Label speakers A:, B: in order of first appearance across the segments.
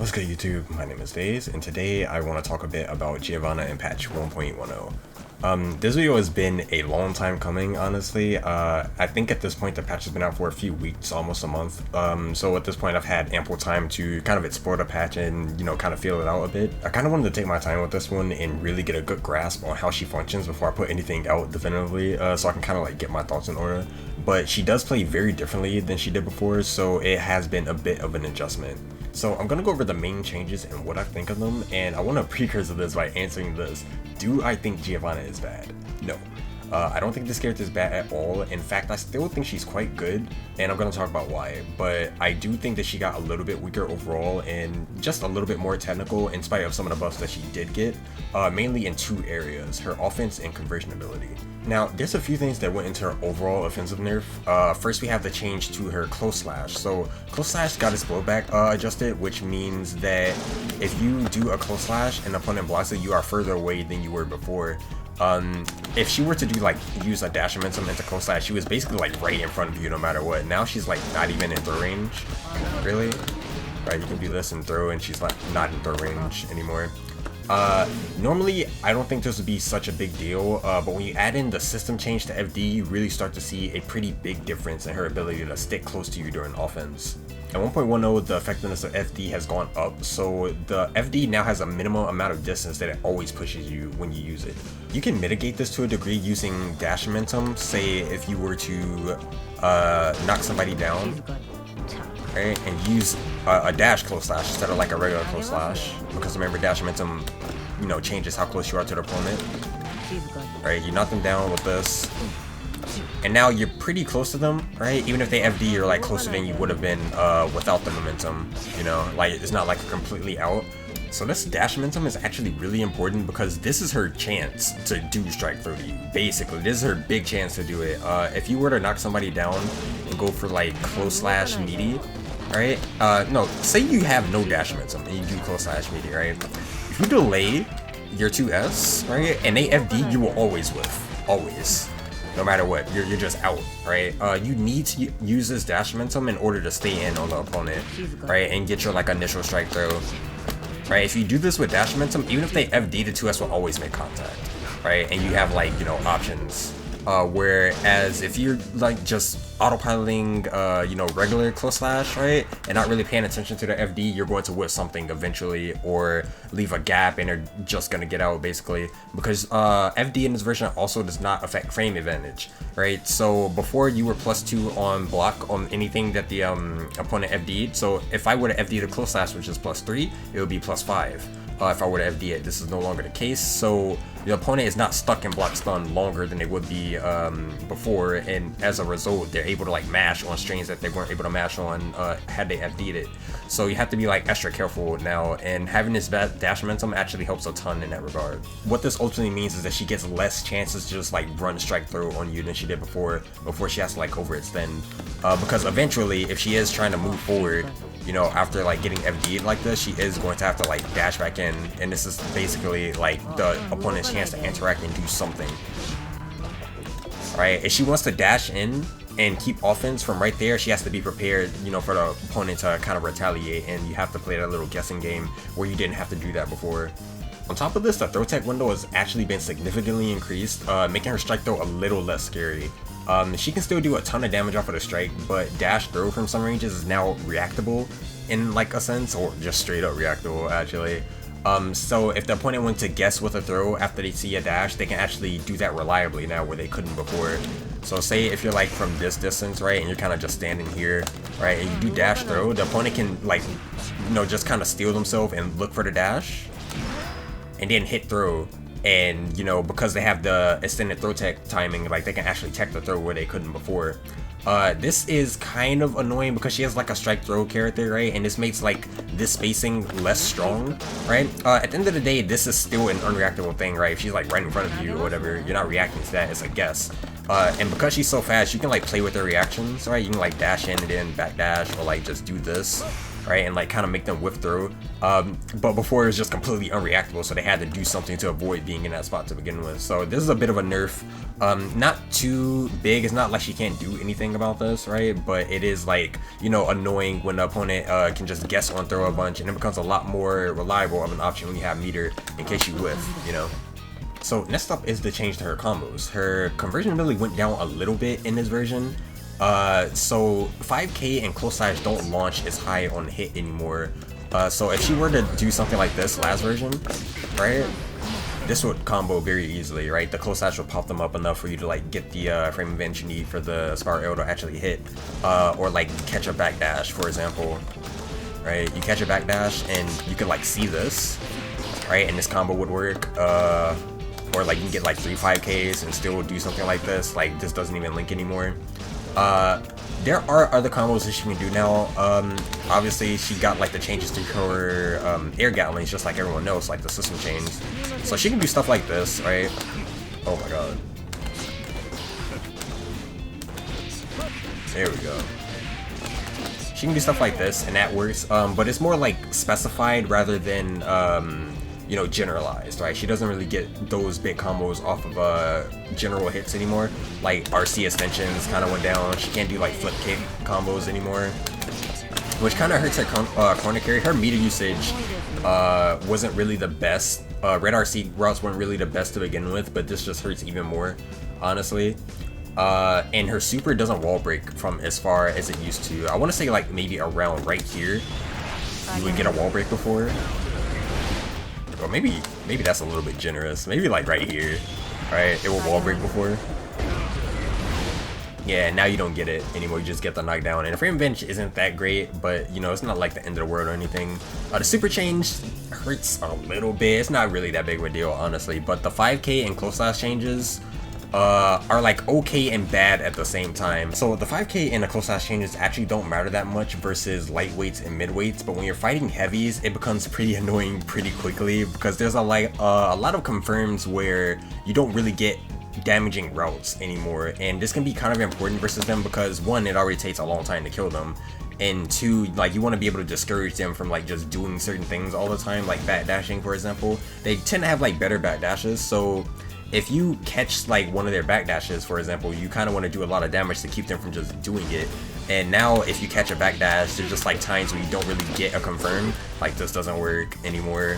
A: What's good YouTube? My name is Days, and today I want to talk a bit about Giovanna in patch 1.10. This video has been a long time coming, honestly. I think at this point the patch has been out for a few weeks, almost a month. So at this point I've had ample time to kind of explore the patch and, kind of feel it out a bit. I kind of wanted to take my time with this one and really get a good grasp on how she functions before I put anything out definitively, so I can kind of like get my thoughts in order. But she does play very differently than she did before, so it has been a bit of an adjustment. So I'm gonna go over the main changes and what I think of them, and I want to precursor this by answering this. Do I think Giovanna is bad? No. I don't think this character is bad at all. In fact, I still think she's quite good, and I'm going to talk about why. But I do think that she got a little bit weaker overall and just a little bit more technical in spite of some of the buffs that she did get, mainly in two areas, her offense and conversion ability. Now, there's a few things that went into her overall offensive nerf. First, we have the change to her close slash. So close slash got its blowback adjusted, which means that if you do a close slash and the opponent blocks it, you are further away than you were before. If she were to do use a dash momentum into close slash, she was basically right in front of you no matter what. Now she's not even in throw range. Really? Right, you can do this and throw, and she's not in throw range anymore. Normally I don't think this would be such a big deal, but when you add in the system change to FD, you really start to see a pretty big difference in her ability to stick close to you during offense. At 1.10, the effectiveness of FD has gone up, so the FD now has a minimum amount of distance that it always pushes you when you use it. You can mitigate this to a degree using dash momentum. Say if you were to knock somebody down, right, and use a dash close slash instead of a regular close slash, because remember dash momentum, changes how close you are to the opponent. Right, you knock them down with this, and now you're pretty close to them, right? Even if they FD, you're closer than you would have been without the momentum. It's not completely out. So this dash momentum is actually really important because this is her chance to do strike throw to you. Basically, this is her big chance to do it. If you were to knock somebody down and go for close slash meaty, right? No, say you have no dash momentum and you do close slash meaty, right? If you delay your 2S, right, and they FD, you will always whiff, always. No matter what, you're just out, right? You need to use this dash momentum in order to stay in on the opponent, right, and get your initial strike throw, right? If you do this with dash momentum, even if they FD, the 2S will always make contact, right? And you have options. Whereas if you're just autopiloting, regular close slash, right, and not really paying attention to the FD, you're going to whip something eventually or leave a gap and they're just gonna get out basically, because FD in this version also does not affect frame advantage, right? So before you were +2 on block on anything that the opponent FD'd. So if I were to FD the close slash, which is +3, it would be +5. If I were to FD it. This is no longer the case, so the opponent is not stuck in block stun longer than they would be before, and as a result they're able to mash on strings that they weren't able to mash on had they FD'd it. So you have to be extra careful now, and having this dash momentum actually helps a ton in that regard. What this ultimately means is that she gets less chances to just run strike throw on you than she did before she has to overextend, because eventually if she is trying to move forward, after getting FD'd like this, she is going to have to dash back in, and this is basically the opponent's chance to interact and do something. Alright, if she wants to dash in and keep offense from right there, she has to be prepared, for the opponent to kind of retaliate, and you have to play that little guessing game where you didn't have to do that before. On top of this, the throw tech window has actually been significantly increased, making her strike throw a little less scary. She can still do a ton of damage off of the strike, but dash throw from some ranges is now reactable in a sense, or just straight up reactable actually. So if the opponent wants to guess with a throw after they see a dash, they can actually do that reliably now where they couldn't before. So say if you're from this distance, right, and you're kind of just standing here, right, and you do dash throw, the opponent can just kind of steal themselves and look for the dash and then hit throw. And because they have the extended throw tech timing, they can actually tech the throw where they couldn't before. This is kind of annoying because she has a strike throw character, right, and this makes this spacing less strong, right? At the end of the day, this is still an unreactable thing, right? If she's right in front of you or whatever, you're not reacting to that, it's a guess. And because she's so fast, you can play with her reactions, right? You can dash in and then back dash, or just do this, right, and like kind of make them whiff through. But before it was just completely unreactable, so they had to do something to avoid being in that spot to begin with. So this is a bit of a nerf. Not too big. It's not like she can't do anything about this, right? But it is like, you know, annoying when the opponent can just guess on throw a bunch, and it becomes a lot more reliable of an option when you have meter in case you whiff, you know. So next up is the change to her combos. Her conversion ability went down a little bit in this version. So 5k and close slash don't launch as high on hit anymore. So if she were to do something like this last version, right, this would combo very easily, right? The close slash will pop them up enough for you to like get the frame advantage you need for the Spiral Arrow to actually hit, or like catch a backdash, for example, right? You catch a backdash and you can like see this, right? And this combo would work. Or like you can get like 3 5Ks and still do something like this. Like this doesn't even link anymore. There are other combos that she can do now. Obviously she got like the changes to her air gatlings just like everyone knows, like the system changes. So she can do stuff like this, right? Oh my god. There we go. She can do stuff like this and that works, but it's more like specified rather than you know, generalized, right? She doesn't really get those big combos off of general hits anymore. Like RC extensions kind of went down. She can't do like flip kick combos anymore, which kind of hurts her corner carry. Her meter usage wasn't really the best. Red RC routes weren't really the best to begin with, but this just hurts even more, honestly. And her super doesn't wall break from as far as it used to. I want to say like maybe around right here you would get a wall break before. Or maybe that's a little bit generous. Maybe like right here, right? It will wall break before. Yeah, now you don't get it anymore. You just get the knockdown. And the frame bench isn't that great, but you know, it's not like the end of the world or anything. The super change hurts a little bit. It's not really that big of a deal, honestly. But the 5k and close slash changes are like okay and bad at the same time. So the 5k and the close slash changes actually don't matter that much versus lightweights and midweights, but when you're fighting heavies, it becomes pretty annoying pretty quickly because there's a lot of confirms where you don't really get damaging routes anymore, and this can be kind of important versus them because one, it already takes a long time to kill them, and two, like you want to be able to discourage them from like just doing certain things all the time, like backdashing, for example. They tend to have like better backdashes, so if you catch like one of their backdashes, for example, you kind of want to do a lot of damage to keep them from just doing it. And now if you catch a backdash, there's just like times where you don't really get a confirm, like this doesn't work anymore.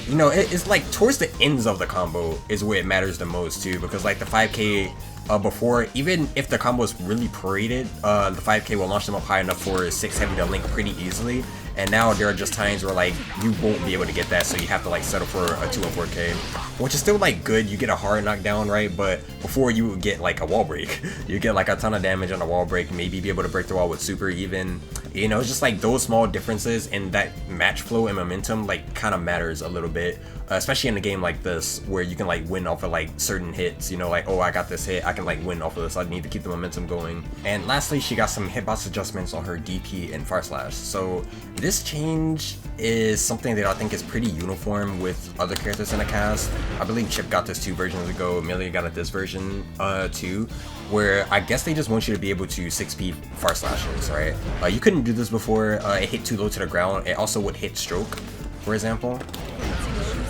A: You know, it's like towards the ends of the combo is where it matters the most too, because like the 5k before, even if the combo is really paraded, the 5k will launch them up high enough for 6 heavy to link pretty easily. And now there are just times where like you won't be able to get that, so you have to like settle for a 2 and 4k, which is still like good. You get a hard knockdown, right? But before you would get like a wall break, you get like a ton of damage on a wall break, maybe be able to break the wall with super even. You know, it's just like those small differences in that match flow and momentum like kind of matters a little bit, especially in a game like this where you can like win off of like certain hits, you know, like, oh, I got this hit, I can like win off of this, I need to keep the momentum going. And lastly, she got some hitbox adjustments on her DP and far slash. So this change is something that I think is pretty uniform with other characters in the cast. I believe Chip got this 2 versions ago, Amelia got it this version too, where I guess they just want you to be able to 6p far slashes, right? You couldn't do this before, it hit too low to the ground. It also would hit stroke, for example,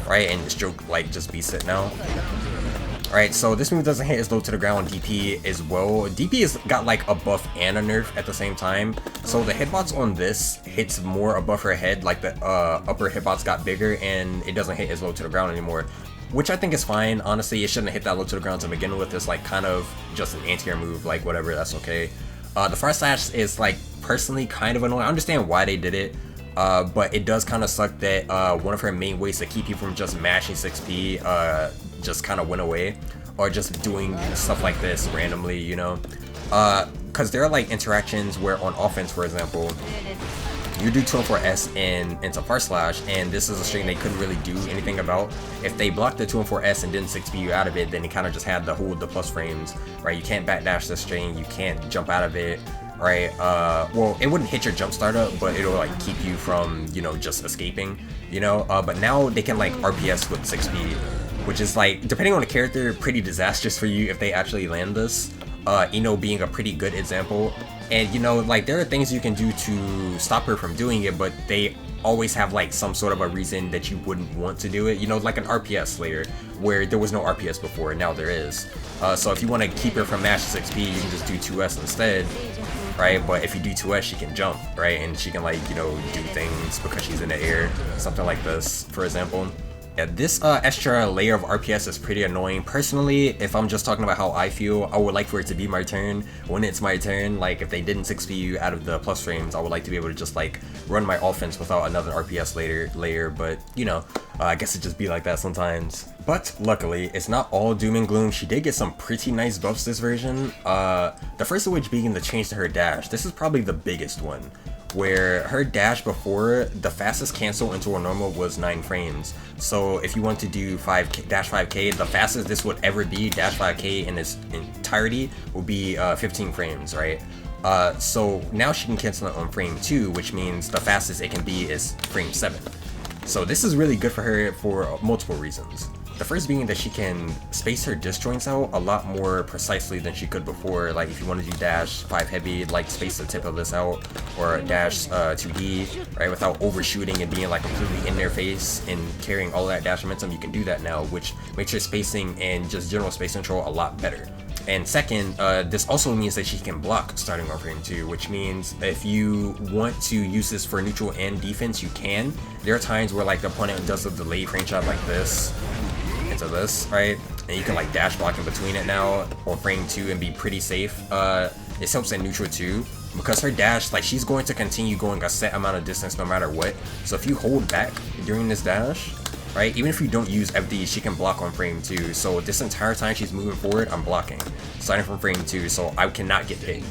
A: right? And stroke like just beats it now. Alright, so this move doesn't hit as low to the ground on DP as well. DP has got like a buff and a nerf at the same time. So the hitbox on this hits more above her head, like the upper hitbox got bigger and it doesn't hit as low to the ground anymore. Which I think is fine. Honestly, it shouldn't hit that low to the ground to begin with. It's like kind of just an anti-air move, like whatever, that's okay. The far slash is like personally kind of annoying. I understand why they did it. But it does kind of suck that one of her main ways to keep you from just mashing 6p just kind of went away, or just doing stuff like this randomly, you know, because there are like interactions where on offense, for example, you do 2 and 4S into far slash, and this is a string they couldn't really do anything about. If they blocked the 2 and 4S and didn't 6p you out of it, then it kind of just had to hold the plus frames, right? You can't backdash the string, you can't jump out of it, right? Well, it wouldn't hit your jump startup, but it'll like keep you from, you know, just escaping, you know. But now they can like RPS with 6p, which is like, depending on the character, pretty disastrous for you if they actually land this. Ino being a pretty good example. And you know, like there are things you can do to stop her from doing it, but they always have like some sort of a reason that you wouldn't want to do it. You know, like an RPS Slayer, where there was no RPS before, and now there is. So if you want to keep her from mash 6p, you can just do 2S instead, right? But if you do 2S, she can jump, right? And she can, like, you know, do things because she's in the air, something like this, for example. Yeah, this extra layer of RPS is pretty annoying. Personally, if I'm just talking about how I feel, I would like for it to be my turn. When it's my turn, like if they didn't 6p you out of the plus frames, I would like to be able to just like run my offense without another RPS layer, but you know, I guess it just be like that sometimes. But luckily, it's not all doom and gloom. She did get some pretty nice buffs this version. The first of which being the change to her dash. This is probably the biggest one, where her dash before, the fastest cancel into a normal was 9 frames. So if you want to do dash 5k, the fastest this would ever be, dash 5k in its entirety, will be 15 frames, right? So now she can cancel it on frame 2, which means the fastest it can be is frame 7. So this is really good for her for multiple reasons. The first being that she can space her disjoints out a lot more precisely than she could before. Like if you want to do dash 5 heavy, like space the tip of this out, or dash 2D, right, without overshooting and being like completely in their face and carrying all that dash momentum, you can do that now, which makes your spacing and just general space control a lot better. And second, this also means that she can block starting on frame 2, which means if you want to use this for neutral and defense, you can. There are times where like the opponent does a delayed frame shot like this into this, right? And you can like dash block in between it now on frame 2 and be pretty safe. This helps in neutral too, because her dash, like she's going to continue going a set amount of distance no matter what. So if you hold back during this dash, right, even if you don't use FD, she can block on frame 2. So this entire time she's moving forward, I'm blocking, starting from frame 2, so I cannot get hit.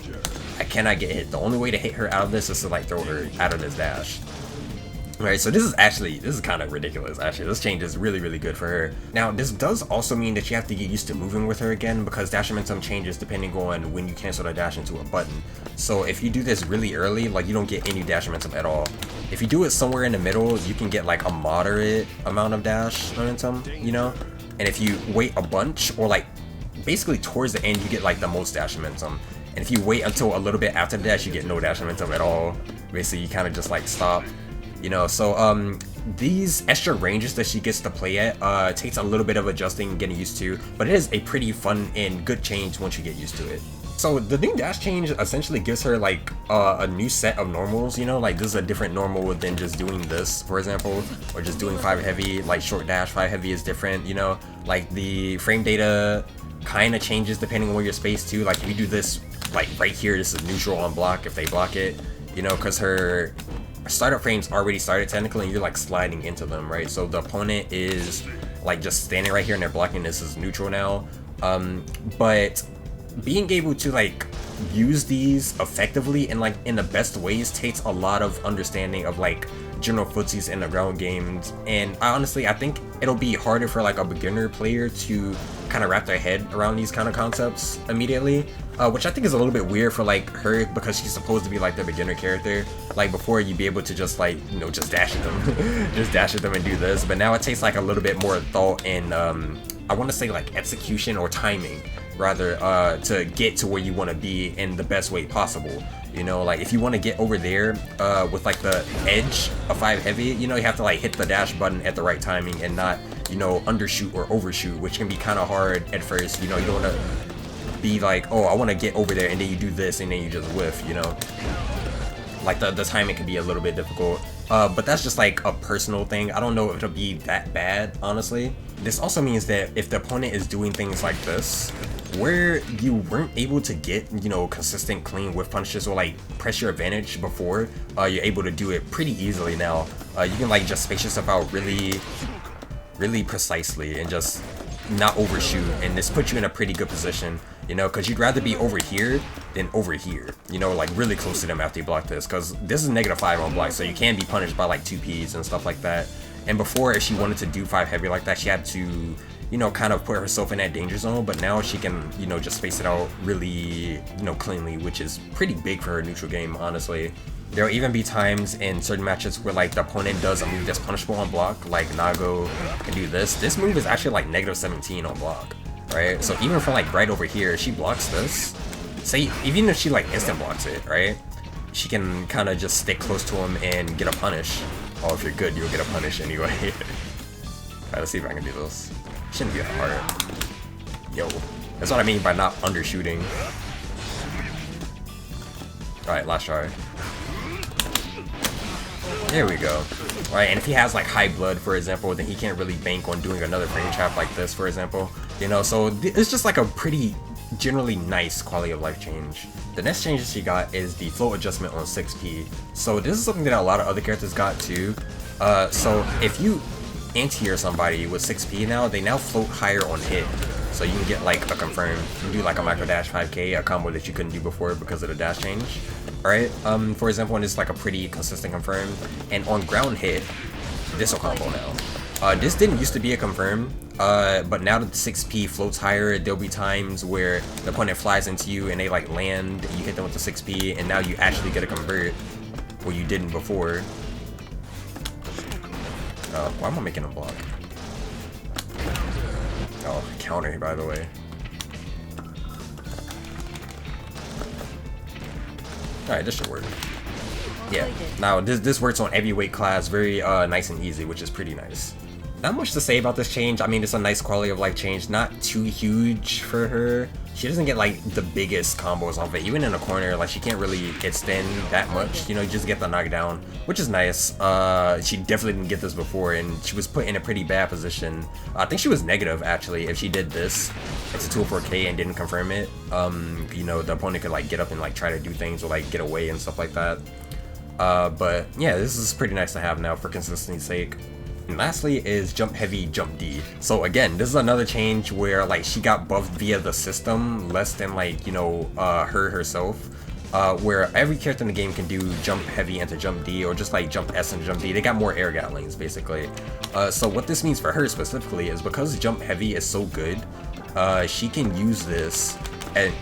A: I cannot get hit. The only way to hit her out of this is to like throw her out of this dash. Right, so this is kind of ridiculous actually. This change is really good for her. Now this does also mean that you have to get used to moving with her again, because dash momentum changes depending on when you cancel the dash into a button. So if you do this really early, like you don't get any dash momentum at all. If you do it somewhere in the middle, you can get like a moderate amount of dash momentum, you know? And if you wait a bunch, or like basically towards the end, you get like the most dash momentum. And if you wait until a little bit after the dash, you get no dash momentum at all. Basically, you kind of just like stop. You know, so these extra ranges that she gets to play at takes a little bit of adjusting and getting used to, but it is a pretty fun and good change once you get used to it. So the new dash change essentially gives her like a new set of normals, you know, like this is a different normal than just doing this, for example, or just doing 5 heavy. Like short dash 5 heavy is different, you know, like the frame data kind of changes depending on where you're spaced to. Like if you do this like right here, this is neutral on block if they block it, you know, because her startup frames already started technically and you're like sliding into them, right? So the opponent is like just standing right here and they're blocking. This is neutral now, but being able to like use these effectively and like in the best ways takes a lot of understanding of like general footsies in the ground games. And I think it'll be harder for like a beginner player to kind of wrap their head around these kind of concepts immediately, which I think is a little bit weird for like her, because she's supposed to be like the beginner character. Like before, you'd be able to just like, you know, just dash at them just dash at them and do this, but now it takes like a little bit more thought and I want to say like execution or timing rather, to get to where you want to be in the best way possible. You know, like if you want to get over there with like the edge of 5 heavy, you know, you have to like hit the dash button at the right timing and not, you know, undershoot or overshoot, which can be kind of hard at first. You know, you don't want to be like, oh, I want to get over there, and then you do this and then you just whiff, you know. Like the timing can be a little bit difficult, but that's just like a personal thing. I don't know if it'll be that bad, honestly. This also means that if the opponent is doing things like this, where you weren't able to get, you know, consistent clean whiff punishes or like press your advantage before, you're able to do it pretty easily now. You can like just space yourself out really precisely and just not overshoot, and this puts you in a pretty good position, you know, because you'd rather be over here than over here, you know, like really close to them after you block this, because this is -5 on block, so you can be punished by like 2Ps and stuff like that. And before, if she wanted to do 5 heavy like that, she had to, you know, kind of put herself in that danger zone, but now she can, you know, just space it out really, you know, cleanly, which is pretty big for her neutral game, honestly. There will even be times in certain matches where like the opponent does a move that's punishable on block, like Nago can do this. This move is actually like -17 on block, right? So even from like right over here, she blocks this, say, even if she like instant blocks it, right? She can kind of just stick close to him and get a punish. Oh, if you're good, you'll get a punish anyway. Alright, let's see if I can do this. Shouldn't be that hard. Yo, that's what I mean by not undershooting. Alright, last try. There we go. Right, and if he has like high blood, for example, then he can't really bank on doing another frame trap like this, for example. You know, so it's just like a pretty generally nice quality of life change. The next change that she got is the float adjustment on 6p. So this is something that a lot of other characters got too. So if you anti-air somebody with 6p now, they now float higher on hit. So you can get like a confirm, you can do like a micro dash 5k, a combo that you couldn't do before because of the dash change. Alright, for example, and it's like a pretty consistent confirm. And on ground hit, this will combo now. This didn't used to be a confirm, but now that the 6p floats higher, there'll be times where the opponent flies into you and they like land, and you hit them with the 6p, and now you actually get a convert where you didn't before. Why am I making a block? Oh, counter, by the way. Alright, this should work. Yeah, now this works on every weight class, very nice and easy, which is pretty nice. Not much to say about this change. I mean, it's a nice quality of life change, not too huge for her. She doesn't get like the biggest combos off it. Even in a corner, like she can't really extend that much. You know, you just get the knockdown, which is nice. She definitely didn't get this before, and she was put in a pretty bad position. I think she was negative actually if she did this. It's a 204k and didn't confirm it. You know, the opponent could like get up and like try to do things or like get away and stuff like that. But yeah, this is pretty nice to have now for consistency's sake. And lastly is jump heavy, jump D. So again, this is another change where like she got buffed via the system, less than like, you know, her herself. Where every character in the game can do jump heavy into jump D, or just like jump S into jump D. They got more air gatlings basically. So what this means for her specifically is because jump heavy is so good, she can use this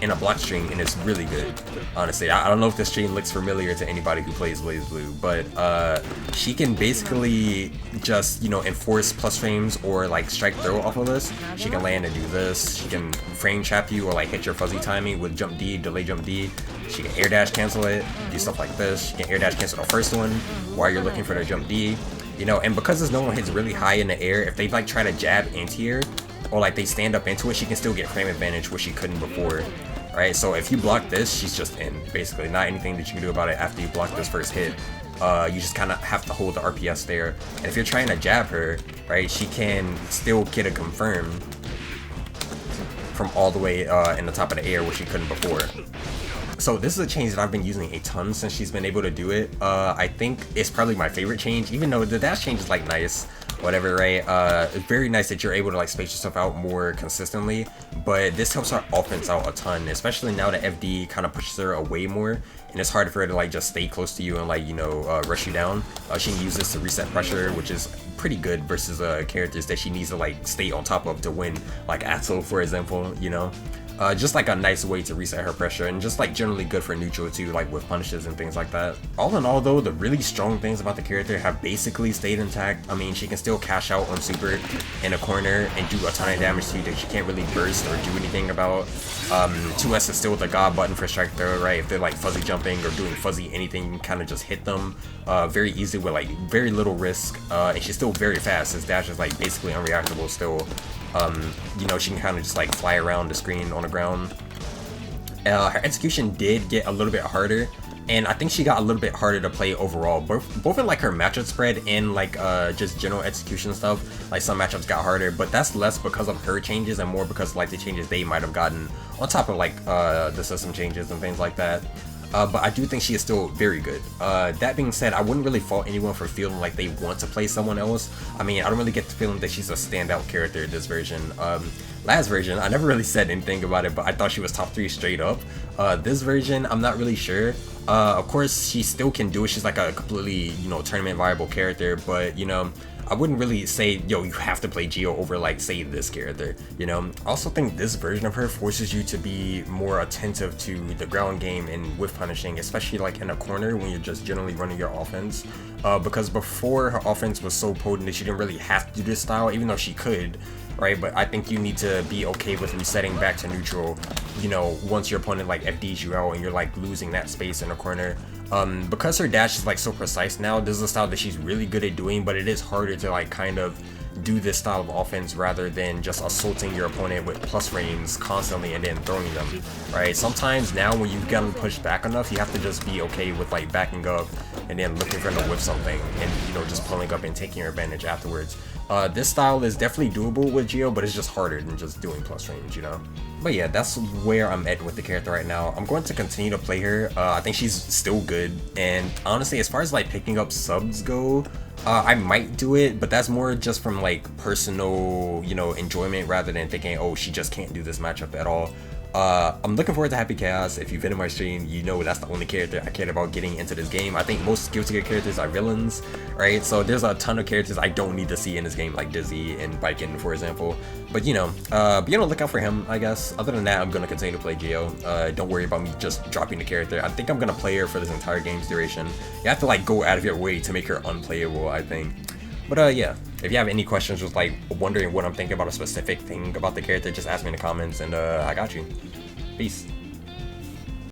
A: in a block string, and it's really good. Honestly, I don't know if this string looks familiar to anybody who plays BlazBlue, but she can basically just, you know, enforce plus frames or like strike throw off of this. She can land and do this. She can frame trap you or like hit your fuzzy timing with jump D, delay jump D. She can air dash cancel it, do stuff like this. She can air dash cancel the first one while you're looking for the jump D. You know, and because this no one hits really high in the air, if they like try to jab anti-air, or like they stand up into it, she can still get frame advantage, which she couldn't before. Right, so if you block this, she's just in, basically. Not anything that you can do about it after you block this first hit. You just kind of have to hold the RPS there. And if you're trying to jab her, right, she can still get a confirm from all the way in the top of the air, which she couldn't before. So this is a change that I've been using a ton since she's been able to do it. I think it's probably my favorite change, even though the dash change is like nice, whatever, right? It's very nice that you're able to like space yourself out more consistently, but this helps our offense out a ton, especially now that FD kind of pushes her away more, and it's harder for her to like just stay close to you and like, you know, rush you down. She can use this to reset pressure, which is pretty good versus characters that she needs to like stay on top of to win, like Atso, for example, you know? Just like a nice way to reset her pressure, and just like generally good for neutral too, like with punishes and things like that. All in all though, the really strong things about the character have basically stayed intact. I mean, she can still cash out on super in a corner and do a ton of damage to you that she can't really burst or do anything about. 2S is still the god button for strike throw, right? If they're like fuzzy jumping or doing fuzzy anything, you can kind of just hit them very easily with like very little risk. And she's still very fast. His dash is like basically unreactable still. You know, she can kind of just like fly around the screen on the ground. Her execution did get a little bit harder, and I think she got a little bit harder to play overall, both in like her matchup spread and like just general execution stuff. Like some matchups got harder, but that's less because of her changes and more because like the changes they might have gotten on top of like the system changes and things like that. But I do think she is still very good. That being said, I wouldn't really fault anyone for feeling like they want to play someone else. I mean, I don't really get the feeling that she's a standout character this version. Last version, I never really said anything about it, but I thought she was top 3 straight up. This version, I'm not really sure. Of course, she still can do it. She's like a completely, you know, tournament viable character, but, you know, I wouldn't really say, yo, you have to play Geo over, like, say, this character, you know? I also think this version of her forces you to be more attentive to the ground game and whiff punishing, especially, like, in a corner when you're just generally running your offense. Because before, her offense was so potent that she didn't really have to do this style, even though she could. right? But I think you need to be okay with resetting back to neutral, you know, once your opponent like FDs you out and you're like losing that space in the corner. Because her dash is like so precise now, this is a style that she's really good at doing, but it is harder to like kind of do this style of offense rather than just assaulting your opponent with plus frames constantly and then throwing them, right? Sometimes now when you've gotten pushed back enough, you have to just be okay with like backing up and then looking for them to whip something and, you know, just pulling up and taking your advantage afterwards. This style is definitely doable with Geo, but it's just harder than just doing plus frames, you know? But yeah, that's where I'm at with the character right now. I'm going to continue to play her. I think she's still good, and honestly, as far as like picking up subs go, I might do it, but that's more just from like personal, you know, enjoyment rather than thinking, oh, she just can't do this matchup at all. I'm looking forward to Happy Chaos. If you've been in my stream, you know that's the only character I cared about getting into this game. I think most skill tier characters are villains, right? So there's a ton of characters I don't need to see in this game, like Dizzy and Biken, for example. But you know, look out for him, I guess. Other than that, I'm gonna continue to play Geo. Don't worry about me just dropping the character. I think I'm gonna play her for this entire game's duration. You have to like go out of your way to make her unplayable, I think. But yeah, if you have any questions, just like wondering what I'm thinking about a specific thing about the character, just ask me in the comments and I got you. Peace.